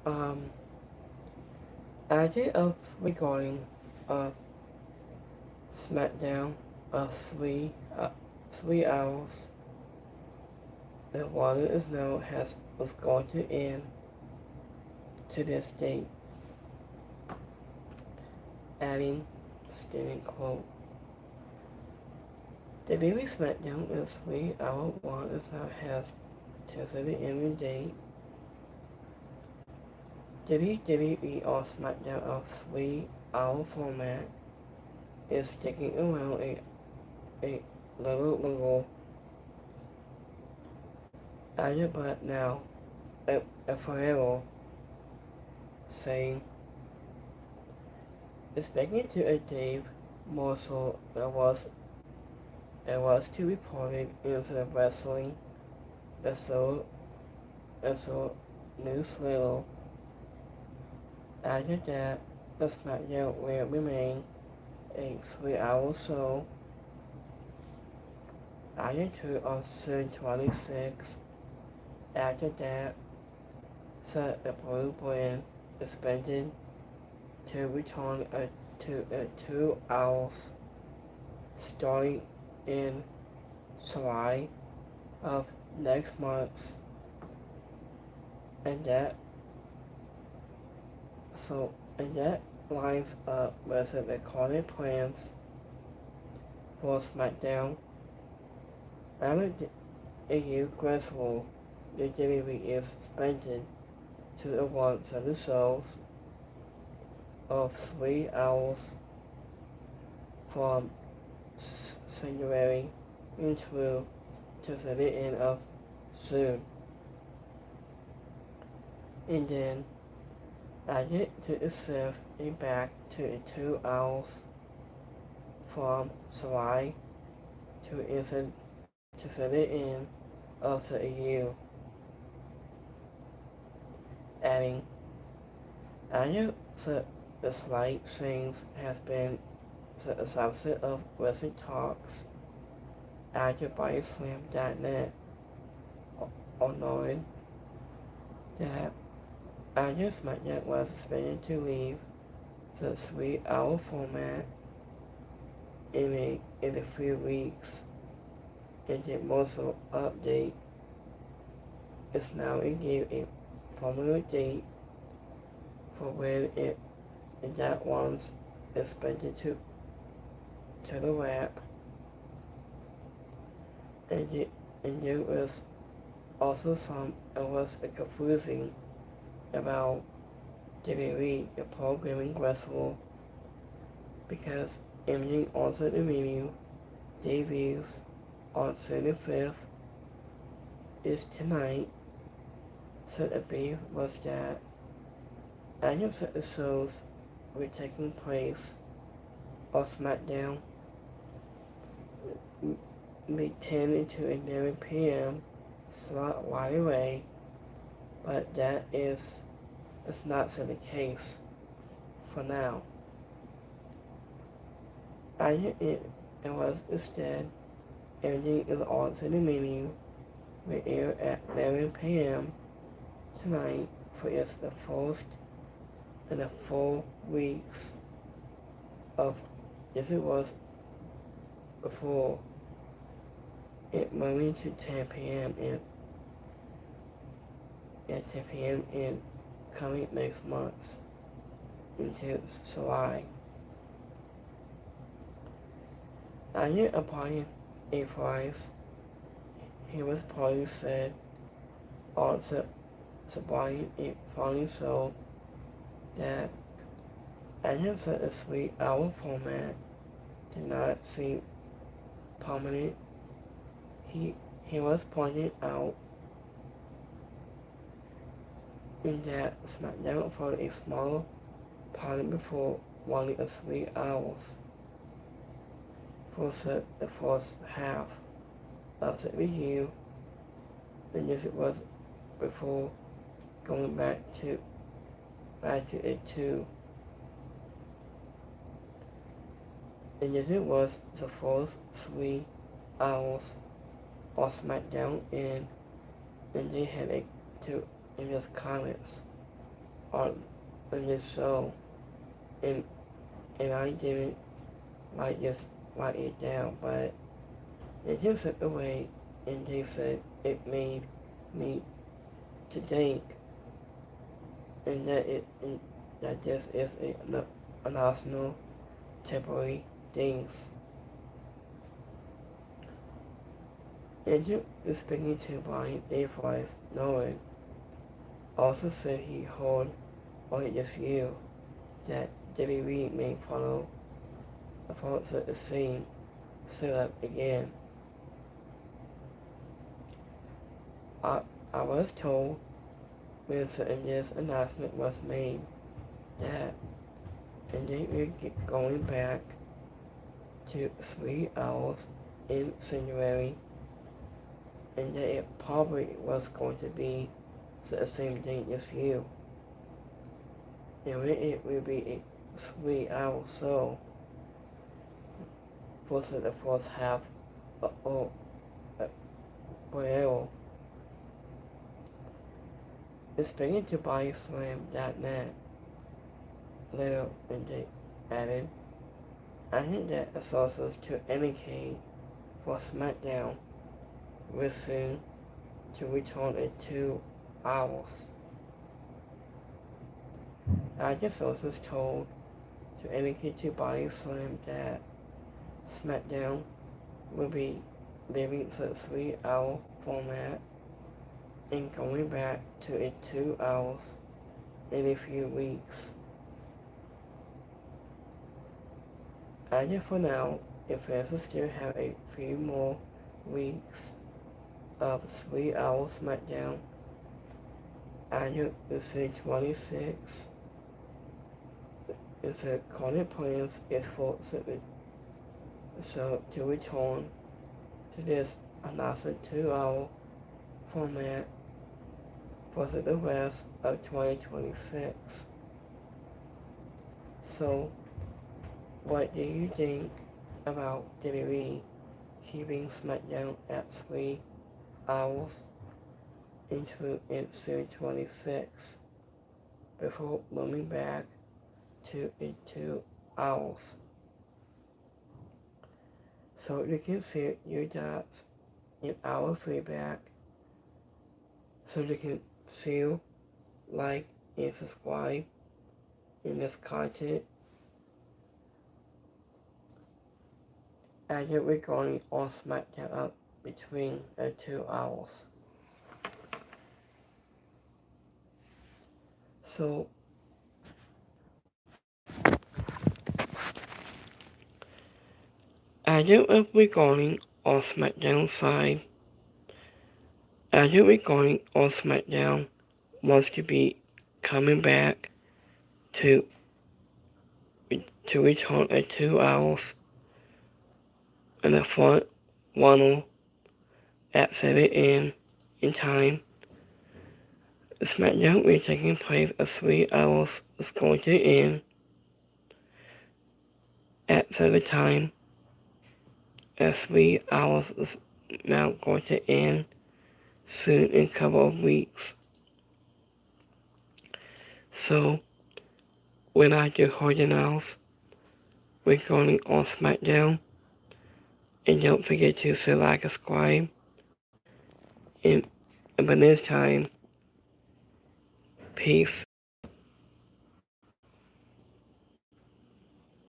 Um, idea of regarding uh, Smackdown of 3 hours. The water is known as was going to end to this date, adding stating quote. The WWE Smackdown is 3 hour one is now has tentative ending date. WWE on Smackdown of 3 hour format is sticking around a little added but now a forever saying speaking to a Dave Morsel that was to reported into the wrestling episode newsletter added that the SmackDown will remain a 3 hour show added to on June 26. After that, the Blue Brand expanded to return to 2 hours starting in July of next month, and that lines up with the current plans for SmackDown. After a year gradual, the WWE is expanded to a one of the shows of 3 hours from January into to the end of June, and then added to itself and back to 2 hours from July to the end of the year, adding added the slight change has been the subset of recent talks added by Slam.net on knowing that Agnes SmackDown was expected to leave the 3 hour format in a few weeks, and the Mosul update is now gave a formula date for when that one's expected to the wrap, and there was also a confusing about WWE, the programming wrestler, because imaging onto the menu debuts on June 5th is tonight, so the beef was that annual set the shows were taking place on SmackDown be 10 into 11 p.m. slot right away, but that is not the case for now. It was instead everything is on to the menu will air at 11 p.m. tonight for its the first in the 4 weeks of as it was before it moving to 10 p.m. at 10 p.m. in coming next month until July. After applying a price, he was probably said on supplying a funny show that after a 3 hour format did not seem prominent. He was pointed out in that SmackDown for a smaller pilot before only 3 hours for the first half of the review, and as it was before going back to it too. And as it was the first 3 hours on SmackDown, and they had to in his comments on this show, and I didn't just write it down, but it just took away, and they said it made me to think, and that this is a national temporary things. And speaking to Brian Avery's Nolan also said he heard only this year that WWE may follow the same setup again. I was told when this announcement was made that they were going back to 3 hours in January, and that it probably was going to be the same thing this year. And it will be a 3 hours so for the first half or whatever. Speaking to BodySlam.net later, and they added, I think that the sources to MK for Smackdown will soon to return in 2 hours. The sources told to MK to BodySlam that Smackdown will be leaving the 3-hour format and going back to a 2 hours in a few weeks. And for now, if fans still have a few more weeks of 3 hours Smackdown, and it's in 26, and the current plans is for so to return to this another 2-hour format for the rest of 2026. So, what do you think about WWE keeping SmackDown at 3 hours into 2026 before moving back to 2 hours? So you can see your dots in our feedback, so you can feel, like, and subscribe in this content. And we're going on Smackdown up between the 2 hours. So we're going on Smackdown side. We're going on Smackdown wants to be coming back to return at 2 hours in the front runner at 7 a.m. in time. The Smackdown will be taking place at 3 hours is going to end at 7 time. At 3 hours is now going to end soon in a couple of weeks. So when I do hold announce, we're going on Smackdown. And don't forget to like, subscribe. And by this time, peace.